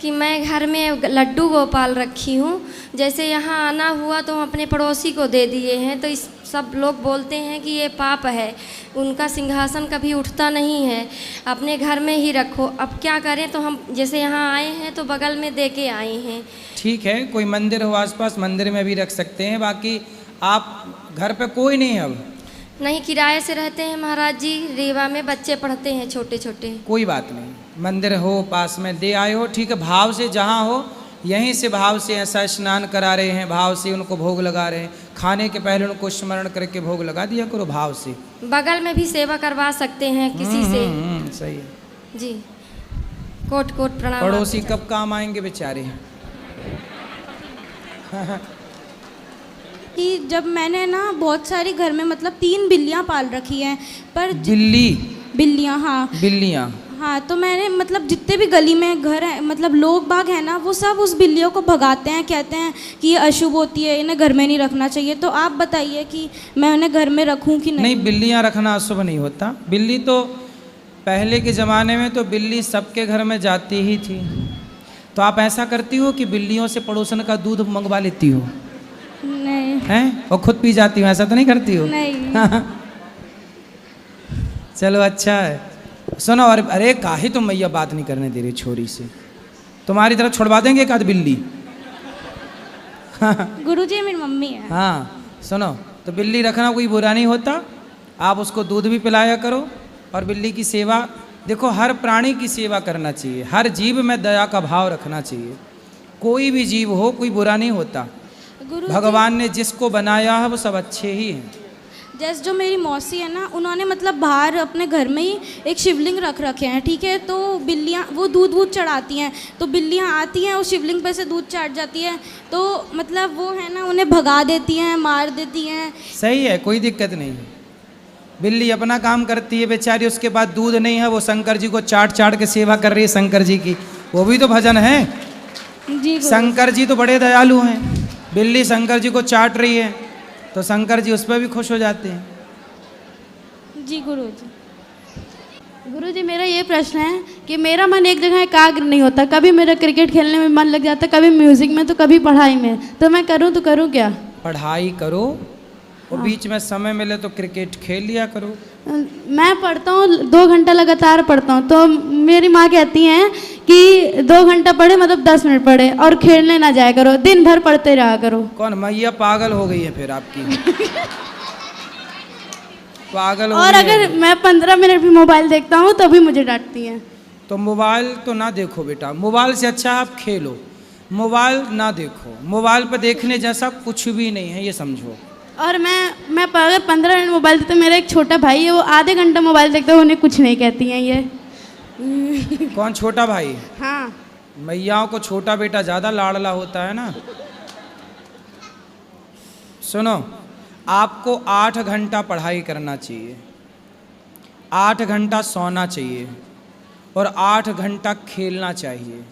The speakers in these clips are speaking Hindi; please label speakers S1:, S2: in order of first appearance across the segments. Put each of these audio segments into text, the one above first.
S1: कि मैं घर में लड्डू गोपाल रखी हूँ। जैसे यहाँ आना हुआ तो हम अपने पड़ोसी को दे दिए हैं, तो इस सब लोग बोलते हैं कि ये पाप है, उनका सिंहासन कभी उठता नहीं है, अपने घर में ही रखो। अब क्या करें, तो हम जैसे यहाँ आए हैं तो बगल में दे के आए हैं।
S2: ठीक है, कोई मंदिर हो आसपास, मंदिर में भी रख सकते हैं, बाकी आप घर पे कोई नहीं है अब?
S1: नहीं, किराए से रहते हैं महाराज जी, रीवा में बच्चे पढ़ते हैं छोटे छोटे।
S2: कोई बात नहीं, मंदिर हो पास में दे आए हो, ठीक है। भाव से जहाँ हो यहीं से भाव से ऐसा स्नान करा रहे हैं, भाव से उनको भोग लगा रहे हैं, खाने के पहले उनको स्मरण करके भोग लगा दिया करो भाव से।
S1: बगल में भी सेवा करवा सकते हैं किसी से।
S2: सही है
S1: जी, कोट कोट प्रणाम।
S2: पड़ोसी कब काम आएंगे बेचारे।
S3: कि जब मैंने ना बहुत सारी घर में मतलब 3 बिल्लियाँ पाल रखी हैं, पर बिल्लियाँ, हाँ
S2: बिल्लियाँ,
S3: हाँ, तो मैंने मतलब जितने भी गली में घर हैं, मतलब लोग बाग हैं ना, वो सब उस बिल्लियों को भगाते हैं, कहते हैं कि ये अशुभ होती है, इन्हें घर में नहीं रखना चाहिए। तो आप बताइए कि मैं उन्हें घर में रखूं कि नहीं?
S2: नहीं, बिल्लियाँ रखना अशुभ नहीं होता। बिल्ली तो पहले के ज़माने में तो बिल्ली सबके घर में जाती ही थी। तो आप ऐसा करती हो कि बिल्लियों से पड़ोसन का दूध मंगवा लेती हो?
S3: नहीं।
S2: हैं? और खुद पी जाती हो, ऐसा तो नहीं करती हो?
S3: नहीं।
S2: चलो अच्छा है। सुनो, और अरे काहे तुम मैया बात नहीं करने दे रही छोरी से, तुम्हारी तरफ छुड़वा देंगे एक आध बिल्ली।
S3: गुरुजी मेरी मम्मी है।
S2: हाँ सुनो, तो बिल्ली रखना कोई बुरा नहीं होता, आप उसको दूध भी पिलाया करो और बिल्ली की सेवा। देखो, हर प्राणी की सेवा करना चाहिए, हर जीव में दया का भाव रखना चाहिए। कोई भी जीव हो, कोई बुरा नहीं होता। भगवान ने जिसको बनाया है वो सब अच्छे ही हैं।
S3: जैसे जो मेरी मौसी है ना, उन्होंने मतलब बाहर अपने घर में ही एक शिवलिंग रख रखे हैं, ठीक है। तो बिल्लियाँ वो दूध चढ़ाती हैं, तो बिल्लियाँ आती हैं उस शिवलिंग पे से दूध चाट जाती हैं, तो मतलब वो है ना, उन्हें भगा देती हैं, मार देती हैं।
S2: सही है, कोई दिक्कत नहीं है। बिल्ली अपना काम करती है बेचारी, उसके बाद दूध नहीं है, वो शंकर जी को चाट चाट के सेवा कर रही है शंकर जी की। वो भी तो भजन है
S3: जी।
S2: शंकर जी तो बड़े दयालु हैं, बिल्ली शंकर जी को चाट रही है तो शंकर जी उस पर भी खुश हो जाते हैं।
S3: जी गुरुजी।
S4: गुरुजी, मेरा ये प्रश्न है कि मेरा मन एक जगह एकाग्र नहीं होता, कभी मेरा क्रिकेट खेलने में मन लग जाता है, कभी म्यूजिक में, तो कभी पढ़ाई में, तो मैं करूँ तो करूँ क्या?
S2: पढ़ाई करो और बीच में समय मिले तो क्रिकेट खेल लिया करो।
S4: मैं पढ़ता हूँ 2 घंटा लगातार पढ़ता हूँ, तो मेरी माँ कहती हैं कि 2 घंटा पढ़े मतलब 10 मिनट पढ़े, और खेलने ना जाया करो, दिन भर पढ़ते रहा करो।
S2: कौन मैया पागल हो गई है फिर आपकी? पागल हो
S4: और
S2: गई
S4: अगर
S2: है।
S4: मैं 15 मिनट भी मोबाइल देखता हूँ तो भी मुझे डांटती हैं।
S2: तो मोबाइल तो ना देखो बेटा, मोबाइल से अच्छा आप खेलो, मोबाइल ना देखो। मोबाइल पर देखने जैसा कुछ भी नहीं है, ये समझो।
S4: और मैं अगर 15 मिनट मोबाइल देखता, मेरा एक छोटा भाई है, वो आधे घंटा मोबाइल देखता है, उन्हें कुछ नहीं कहती हैं ये।
S2: कौन छोटा भाई?
S4: हाँ।
S2: मैयाओं को छोटा बेटा ज़्यादा लाडला होता है ना। सुनो, आपको 8 घंटा पढ़ाई करना चाहिए, 8 घंटा सोना चाहिए और 8 घंटा खेलना चाहिए।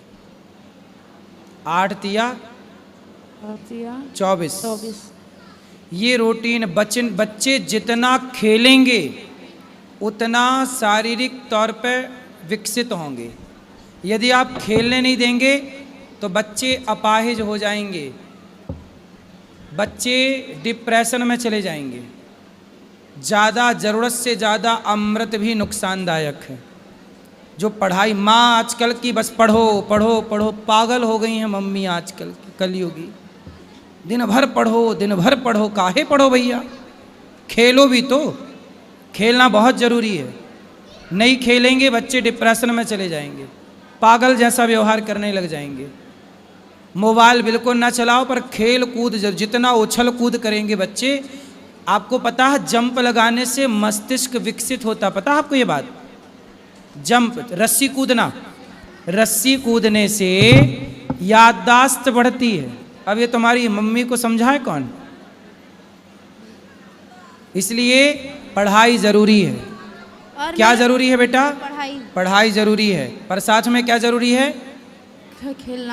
S2: 8 तिया 24। ये रूटीन बच्चे जितना खेलेंगे उतना शारीरिक तौर पे विकसित होंगे। यदि आप खेलने नहीं देंगे तो बच्चे अपाहिज हो जाएंगे, बच्चे डिप्रेशन में चले जाएंगे। ज़्यादा ज़रूरत से ज़्यादा अमृत भी नुकसानदायक है। जो पढ़ाई, माँ आजकल की बस पढ़ो पढ़ो पढ़ो, पागल हो गई हैं मम्मी आजकल की कलयुगी। दिन भर पढ़ो, काहे पढ़ो भैया, खेलो भी तो। खेलना बहुत ज़रूरी है, नहीं खेलेंगे बच्चे डिप्रेशन में चले जाएंगे, पागल जैसा व्यवहार करने लग जाएंगे। मोबाइल बिल्कुल ना चलाओ, पर खेल कूद जितना उछल कूद करेंगे बच्चे। आपको पता है जंप लगाने से मस्तिष्क विकसित होता, पता है आपको ये बात? जंप, रस्सी कूदना, रस्सी कूदने से याददाश्त बढ़ती है। अब ये तुम्हारी मम्मी को समझाए कौन? इसलिए पढ़ाई ज़रूरी है।
S4: और
S2: क्या ज़रूरी है बेटा?
S4: पढ़ाई।
S2: पढ़ाई ज़रूरी है, पर साथ में क्या ज़रूरी है?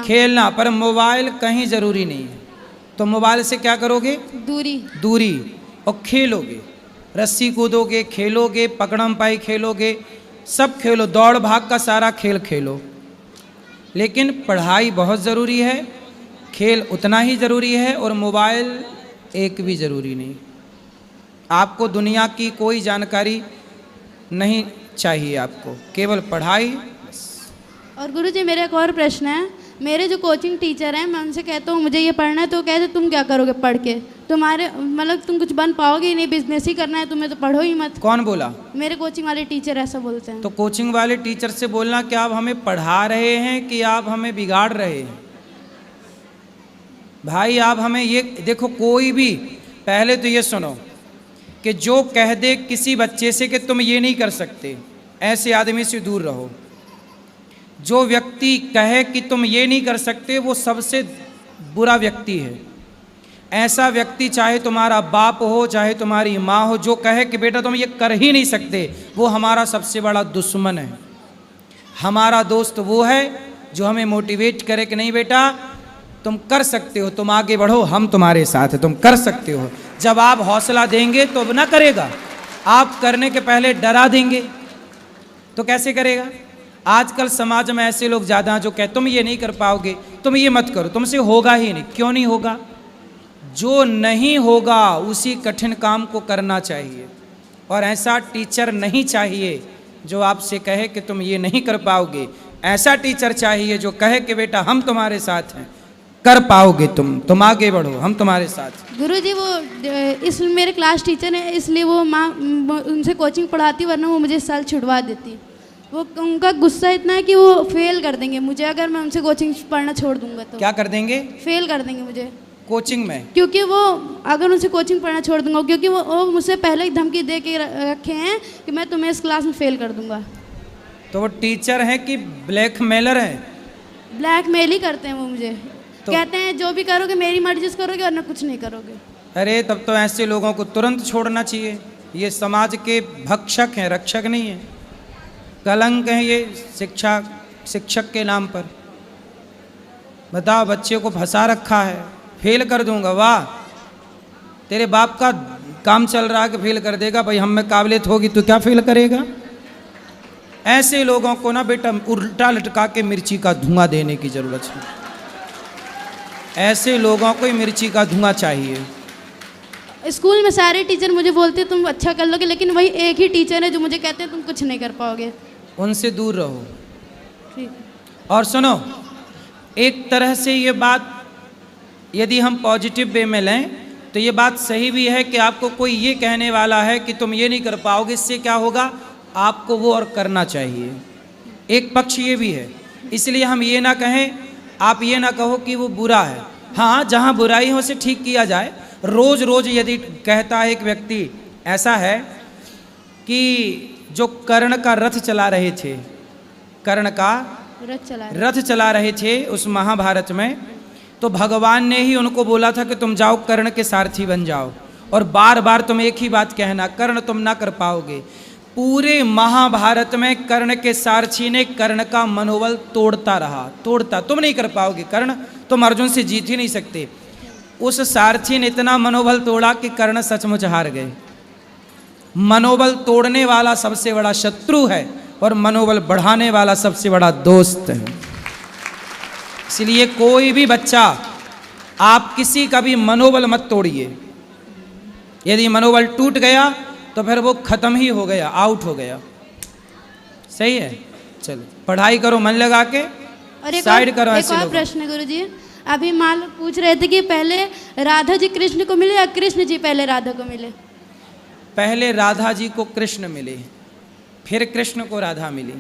S2: खेलना। पर मोबाइल कहीं ज़रूरी नहीं है। तो मोबाइल से क्या करोगे? दूरी। और खेलोगे, रस्सी कूदोगे, खेलोगे, पकड़म पाई खेलोगे, सब खेलो, दौड़ भाग का सारा खेल खेलो। लेकिन पढ़ाई बहुत ज़रूरी है, खेल उतना ही ज़रूरी है, और मोबाइल एक भी ज़रूरी नहीं। आपको दुनिया की कोई जानकारी नहीं चाहिए, आपको केवल पढ़ाई।
S4: और गुरुजी मेरा एक और प्रश्न है। मेरे जो कोचिंग टीचर हैं, मैं उनसे कहता हूँ मुझे ये पढ़ना है, तो वो कहते तुम क्या करोगे पढ़ के, तुम्हारे मतलब तुम कुछ बन पाओगे ही नहीं, बिजनेस ही करना है तुम्हें तो पढ़ो ही मत।
S2: कौन बोला?
S4: मेरे कोचिंग वाले टीचर ऐसा बोलते हैं।
S2: तो कोचिंग वाले टीचर से बोलना कि आप हमें पढ़ा रहे हैं कि आप हमें बिगाड़ रहे हैं। भाई आप हमें ये देखो, कोई भी पहले तो ये सुनो कि जो कह दे किसी बच्चे से कि तुम ये नहीं कर सकते, ऐसे आदमी से दूर रहो। जो व्यक्ति कहे कि तुम ये नहीं कर सकते, वो सबसे बुरा व्यक्ति है। ऐसा व्यक्ति चाहे तुम्हारा बाप हो, चाहे तुम्हारी माँ हो, जो कहे कि बेटा तुम ये कर ही नहीं सकते, वो हमारा सबसे बड़ा दुश्मन है। हमारा दोस्त वो है जो हमें मोटिवेट करे कि नहीं बेटा तुम कर सकते हो, तुम आगे बढ़ो, हम तुम्हारे साथ हैं, तुम कर सकते हो। जब आप हौसला देंगे तो ना करेगा, आप करने के पहले डरा देंगे तो कैसे करेगा? आजकल समाज में ऐसे लोग ज़्यादा जो कहते तुम ये नहीं कर पाओगे, तुम ये मत करो, तुमसे होगा ही नहीं। क्यों नहीं होगा? जो नहीं होगा उसी कठिन काम को करना चाहिए, और ऐसा टीचर नहीं चाहिए जो आपसे कहे कि तुम ये नहीं कर पाओगे। ऐसा टीचर चाहिए जो कहे कि बेटा हम तुम्हारे साथ हैं, कर पाओगे, तुम आगे बढ़ो, हम तुम्हारे साथ।
S4: गुरुजी वो इस मेरे क्लास टीचर हैं, इसलिए वो माँ उनसे कोचिंग पढ़ाती, वरना वो मुझे साल छुड़वा देती। वो उनका गुस्सा इतना है कि वो फेल कर देंगे मुझे, अगर मैं उनसे कोचिंग पढ़ना छोड़ दूंगा तो।
S2: क्या कर देंगे?
S4: फेल कर देंगे मुझे
S2: कोचिंग में,
S4: क्योंकि वो अगर उनसे कोचिंग पढ़ना छोड़ दूंगा, क्योंकि वो मुझसे पहले ही धमकी दे के रखे हैं कि मैं तुम्हें इस क्लास में फेल कर दूंगा।
S2: तो वो टीचर हैं कि ब्लैकमेलर हैं?
S4: ब्लैकमेल ही करते हैं वो मुझे, कहते हैं जो भी करोगे मेरी मर्जी से करोगे, वरना कुछ नहीं करोगे।
S2: अरे तब तो ऐसे लोगों को तुरंत छोड़ना चाहिए। ये समाज के भक्षक हैं, रक्षक नहीं है। कलंक है ये शिक्षक के नाम पर। बताओ, बच्चे को फंसा रखा है, फेल कर दूंगा। वाह, तेरे बाप का काम चल रहा है कि फेल कर देगा। भाई हम में काबिलियत होगी तो क्या फेल करेगा? ऐसे लोगों को ना बेटा उल्टा लटका के मिर्ची का धुआं देने की ज़रूरत है। ऐसे लोगों को ही मिर्ची का धुआं चाहिए।
S4: स्कूल में सारे टीचर मुझे बोलते तुम अच्छा कर लोगे, लेकिन वही एक ही टीचर है जो मुझे कहते हैं तुम कुछ नहीं कर पाओगे।
S2: उनसे दूर रहो।
S4: ठीक।
S2: और सुनो, एक तरह से ये बात यदि हम पॉजिटिव वे में लें तो ये बात सही भी है कि आपको कोई ये कहने वाला है कि तुम ये नहीं कर पाओगे, इससे क्या होगा, आपको वो और करना चाहिए। एक पक्ष ये भी है, इसलिए हम ये ना कहें, आप ये ना कहो कि वो बुरा है। हाँ, जहाँ बुराई हो उसे ठीक किया जाए। रोज़ रोज़ यदि कहता है एक व्यक्ति, ऐसा है कि जो कर्ण का रथ चला रहे थे, कर्ण का रथ चला रहे थे उस महाभारत में, तो भगवान ने ही उनको बोला था कि तुम जाओ कर्ण के सारथी बन जाओ, और बार बार तुम एक ही बात कहना, कर्ण तुम ना कर पाओगे। पूरे महाभारत में कर्ण के सारथी ने कर्ण का मनोबल तोड़ता रहा, तोड़ता, तुम नहीं कर पाओगे कर्ण, तुम अर्जुन से जीत ही नहीं सकते। उस सारथी ने इतना मनोबल तोड़ा कि कर्ण सचमुच हार गए। मनोबल तोड़ने वाला सबसे बड़ा शत्रु है और मनोबल बढ़ाने वाला सबसे बड़ा दोस्त है। इसलिए कोई भी बच्चा, आप किसी का भी मनोबल मत तोड़िए। यदि मनोबल टूट गया तो फिर वो खत्म ही हो गया, आउट हो गया। सही है? चलो पढ़ाई करो मन लगा के,
S4: और
S2: साइड करो ऐसे
S4: एक और
S2: लोगों।
S4: प्रश्न गुरुजी, अभी मान लो पूछ रहे थे कि पहले राधा जी कृष्ण को मिले या कृष्ण जी पहले राधा को मिले?
S2: पहले राधा जी को कृष्ण मिले, फिर कृष्ण को राधा मिली।